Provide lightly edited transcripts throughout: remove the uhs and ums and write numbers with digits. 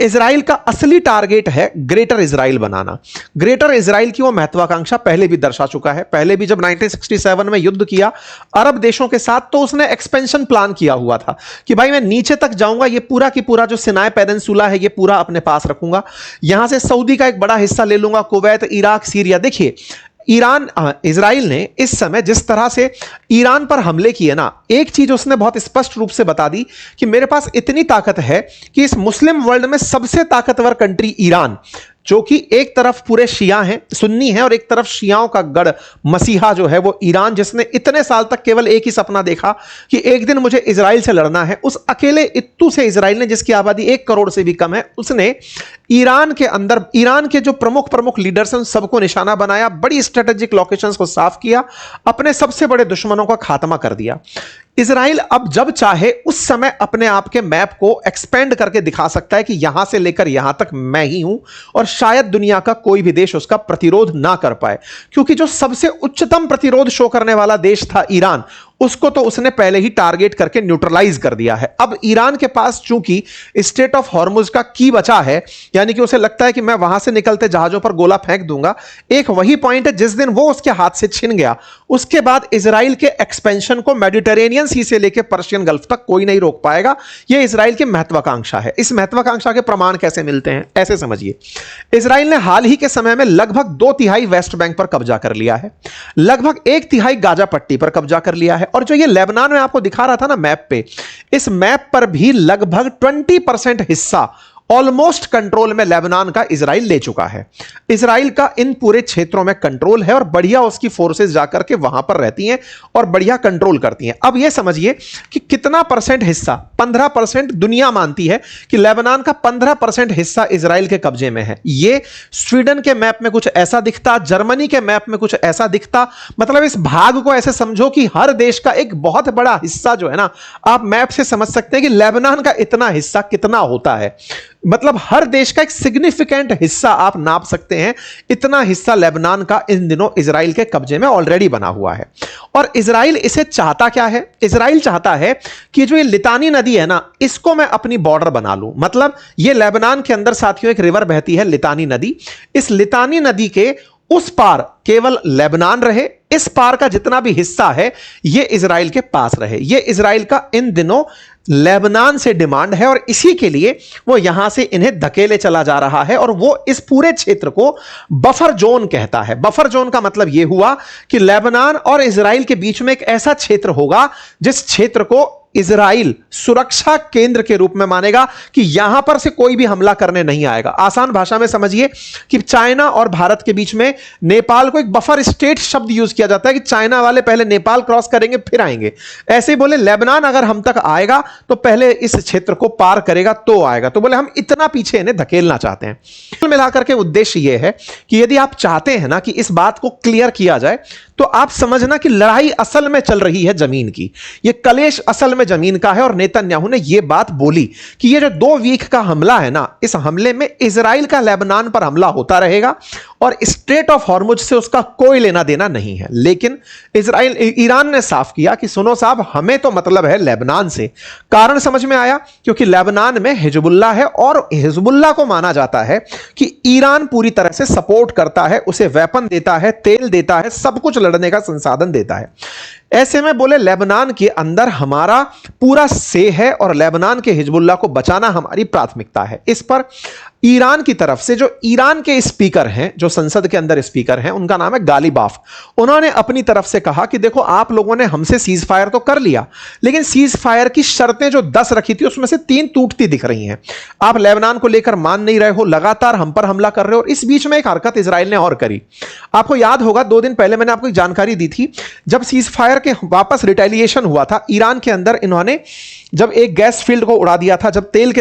Israel का असली target है ग्रेटर इजराइल बनाना। ग्रेटर इजराइल की वो महत्वाकांक्षा पहले भी दर्शा चुका है। पहले भी जब 1967 में युद्ध किया अरब देशों के साथ, तो उसने एक्सपेंशन प्लान किया हुआ था कि भाई मैं नीचे तक जाऊंगा, ये पूरा की पूरा जो सिनाई पेनिनसुला है ये पूरा अपने पास रखूंगा, यहां से सऊदी का एक बड़ा हिस्सा ले लूंगा, कुवैत, इराक, सीरिया। देखिए इजराइल ने इस समय जिस तरह से ईरान पर हमले किए ना, एक चीज उसने बहुत स्पष्ट रूप से बता दी कि मेरे पास इतनी ताकत है कि इस मुस्लिम वर्ल्ड में सबसे ताकतवर कंट्री ईरान, जो कि एक तरफ पूरे शिया हैं, सुन्नी हैं, और एक तरफ शियाओं का गढ़ मसीहा जो है वो ईरान, जिसने इतने साल तक केवल एक ही सपना देखा कि एक दिन मुझे इजराइल से लड़ना है। उस अकेले इत्तू से इजराइल ने, जिसकी आबादी 1 करोड़ से भी कम है, उसने ईरान के अंदर ईरान के जो प्रमुख लीडर्स हैं उन सबको निशाना बनाया, बड़ी स्ट्रेटेजिक लोकेशंस को साफ किया, अपने सबसे बड़े दुश्मनों का खात्मा कर दिया। इजराइल अब जब चाहे उस समय अपने आप के मैप को एक्सपेंड करके दिखा सकता है कि यहां से लेकर यहां तक मैं ही हूं, और शायद दुनिया का कोई भी देश उसका प्रतिरोध ना कर पाए, क्योंकि जो सबसे उच्चतम प्रतिरोध शो करने वाला देश था ईरान, उसको तो उसने पहले ही टारगेट करके न्यूट्रलाइज कर दिया है। अब ईरान के पास चूंकि स्ट्रेट ऑफ हॉर्मुज का की बचा है, यानी कि उसे लगता है कि मैं वहां से निकलते जहाजों पर गोला फेंक दूंगा, एक वही पॉइंट है जिस दिन वो उसके हाथ से छिन गया, उसके बाद इजराइल के एक्सपेंशन को मेडिटेरेनियन सी से लेकर पर्शियन गल्फ तक कोई नहीं रोक पाएगा। यह इजराइल की महत्वाकांक्षा है। इस महत्वाकांक्षा के प्रमाण कैसे मिलते हैं, ऐसे समझिए। इजराइल ने हाल ही के समय में लगभग 2/3 वेस्ट बैंक पर कब्जा कर लिया है, लगभग 1/3 गाजा पट्टी पर कब्जा कर लिया है, और जो ये लेबनान में आपको दिखा रहा था ना मैप पे, इस मैप पर भी लगभग 20% हिस्सा ऑलमोस्ट कंट्रोल में लेबनान का इजराइल ले चुका है। इजराइल का इन पूरे क्षेत्रों में कंट्रोल है, और बढ़िया उसकी फोर्सेस जाकर के वहां पर रहती हैं और बढ़िया कंट्रोल करती हैं। अब यह समझिए कि कितना परसेंट हिस्सा, 15% दुनिया मानती है कि लेबनान का 15% हिस्सा इजराइल के कब्जे में है। यह स्वीडन के मैप में कुछ ऐसा दिखता, जर्मनी के मैप में कुछ ऐसा दिखता। मतलब इस भाग को ऐसे समझो कि हर देश का एक बहुत बड़ा हिस्सा जो है ना, आप मैप से समझ सकते हैं कि लेबनान का इतना हिस्सा कितना होता है। मतलब हर देश का एक सिग्निफिकेंट हिस्सा आप नाप सकते हैं, इतना हिस्सा लेबनान का इन दिनों इजराइल के कब्जे में ऑलरेडी बना हुआ है। और इजराइल इसे चाहता क्या है? इजराइल चाहता है कि जो ये लितानी नदी है ना, इसको मैं अपनी बॉर्डर बना लूं। मतलब ये लेबनान के अंदर साथियों एक रिवर बहती है, लितानी नदी। इस लितानी नदी के उस पार केवल लेबनान रहे, इस पार का जितना भी हिस्सा है यह इजराइल के पास रहे। यह इजराइल का इन दिनों लेबनान से डिमांड है, और इसी के लिए वो यहां से इन्हें धकेले चला जा रहा है, और वो इस पूरे क्षेत्र को बफर जोन कहता है। बफर जोन का मतलब यह हुआ कि लेबनान और इजराइल के बीच में एक ऐसा क्षेत्र होगा जिस क्षेत्र को इजराइल सुरक्षा केंद्र के रूप में मानेगा कि यहां पर से कोई भी हमला करने नहीं आएगा। आसान भाषा में समझिए कि चाइना और भारत के बीच में नेपाल को एक बफर स्टेट शब्द यूज किया जाता है कि चाइना वाले पहले नेपाल क्रॉस करेंगे फिर आएंगे। ऐसे बोले लेबनान अगर हम तक आएगा तो पहले इस क्षेत्र को पार करेगा तो आएगा। तो बोले हम इतना पीछे इन्हें धकेलना चाहते हैं। कुल मिलाकर के उद्देश्य यह है कि यदि आप चाहते हैं ना कि इस बात को क्लियर किया जाए, तो आप समझना कि लड़ाई असल में चल रही है जमीन की, यह कलेश असल में जमीन का है। और नेतन्याहू ने यह बात बोली कि यह जो 2 वीक का हमला है ना, इस हमले में इजराइल का लेबनान पर हमला होता रहेगा और स्ट्रेट ऑफ हॉर्मुज से उसका कोई लेना देना नहीं है। लेकिन ईरान ने साफ किया कि सुनो साहब, हमें तो मतलब है लेबनान से। कारण समझ में आया, क्योंकि लेबनान में हिजबुल्लाह है, और हिजबुल्लाह को माना जाता है कि ईरान पूरी तरह से सपोर्ट करता है, उसे वेपन देता है, तेल देता है, सब कुछ लड़ने का संसाधन देता है। ऐसे में बोले लेबनान के अंदर हमारा पूरा से है, और लेबनान के हिजबुल्लाह को बचाना हमारी प्राथमिकता है। इस पर ईरान की तरफ से जो ईरान के स्पीकर हैं, जो संसद के अंदर स्पीकर हैं, उनका नाम है गालिबाफ, उन्होंने अपनी तरफ से कहा कि देखो आप लोगों ने हमसे सीज फायर तो कर लिया, लेकिन सीज फायर की शर्तें जो 10 रखी थी उसमें से 3 टूटती दिख रही हैं। आप लेबनान को लेकर मान नहीं रहे हो, लगातार हम पर हमला कर रहे हो। और इस बीच में एक हरकत इजराइल ने और करी। आपको याद होगा 2 दिन पहले मैंने आपको एक जानकारी दी थी, जब सीज फायर के वापस रिटेलिएशन हुआ था ईरान के अंदर, इन्होंने जब एक गैस फील्ड को उड़ा दिया था, जब तेल के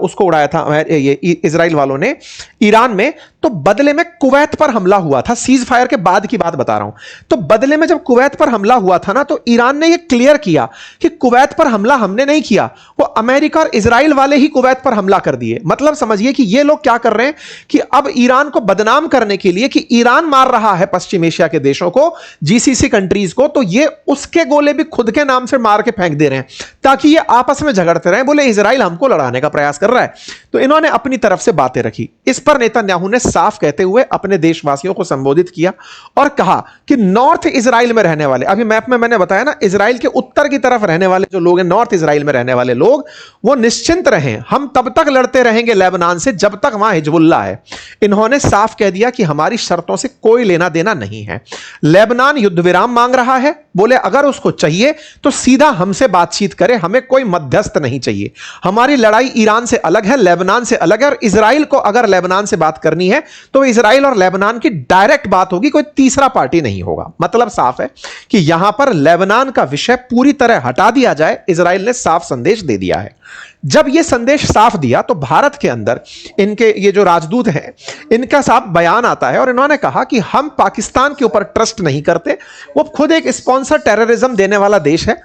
उसको उड़ाया था ये इजराइल वालों ने ईरान में, तो बदले में कुवैत पर हमला हुआ था। सीज फायर के बाद की बात बता रहा हूं। तो बदले में जब कुवैत पर हमला हुआ था ना, तो ईरान ने यह क्लियर किया कि कुवैत पर हमला हमने नहीं किया, वो अमेरिका और इजराइल वाले ही कुवैत पर हमला कर दिए। मतलब समझिए कि ये लोग क्या कर रहे हैं कि अब ईरान को बदनाम करने के लिए कि ईरान मार रहा है पश्चिम एशिया के देशों को, जीसीसी कंट्रीज को, तो ये उसके गोले भी खुद के नाम से मार के फेंक दे रहे हैं ताकि ये आपस में झगड़ते रहें। बोले इजराइल हमको लड़ाने का प्रयास कर रहा है। तो इन्होंने अपनी तरफ से बातें रखी। इस पर नेतन्याहू ने साफ कहते हुए अपने देशवासियों को संबोधित किया और कहा कि नॉर्थ इजराइल में रहने वाले, अभी मैप में मैंने बताया ना, इजराइल के उत्तर की तरफ रहने वाले जो लोग हैं, नॉर्थ इजराइल में रहने वाले लोग, वो निश्चिंत रहें, हम तब तक लड़ते रहेंगे लेबनान से जब तक वहां हिजबुल्लाह है। इन्होंने साफ कह दिया कि हमारी शर्तों से कोई लेना देना नहीं है। लेबनान युद्ध विराम मांग रहा है, बोले अगर उसको चाहिए तो सीधा हमसे बातचीत करे, हमें कोई मध्यस्थ नहीं चाहिए। हमारी लड़ाई ईरान से अलग है, लेबनान से अलग है, और इजराइल को अगर लेबनान से बात करनी है तो इजराइल और लेबनान की डायरेक्ट बात होगी, कोई तीसरा पार्टी नहीं होगा। मतलब साफ है कि यहां पर लेबनान का विषय पूरी तरह हटा दिया जाए, इजराइल ने साफ संदेश दे दिया है। जब यह संदेश साफ दिया तो भारत के अंदर इनके ये जो राजदूत हैं, इनका साफ बयान आता है और इन्होंने कहा कि हम पाकिस्तान के ऊपर ट्रस्ट नहीं करते, वो खुद एक स्पॉन्सर टेररिज्म देने वाला देश है,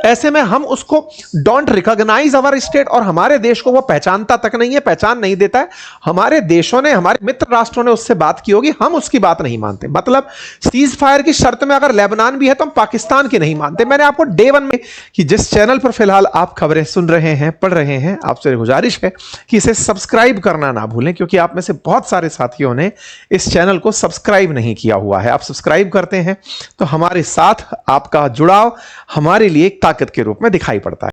ऐसे में हम उसको डोंट रिकॉग्नाइज अवर स्टेट, और हमारे देश को वो पहचानता तक नहीं है, पहचान नहीं देता है। हमारे देशों ने, हमारे मित्र राष्ट्रों ने उससे बात की होगी, हम उसकी बात नहीं मानते। मतलब सीज फायर की शर्त में अगर लेबनान भी है तो हम पाकिस्तान की नहीं मानते। मैंने आपको डे वन में कि जिस चैनल पर फिलहाल आप खबरें सुन रहे हैं, पढ़ रहे हैं, आपसे गुजारिश है कि इसे सब्सक्राइब करना ना भूलें, क्योंकि आप में से बहुत सारे साथियों ने इस चैनल को सब्सक्राइब नहीं किया हुआ है। आप सब्सक्राइब करते हैं तो हमारे साथ आपका जुड़ाव हमारे लिए ताकत के रूप में दिखाई पड़ता है।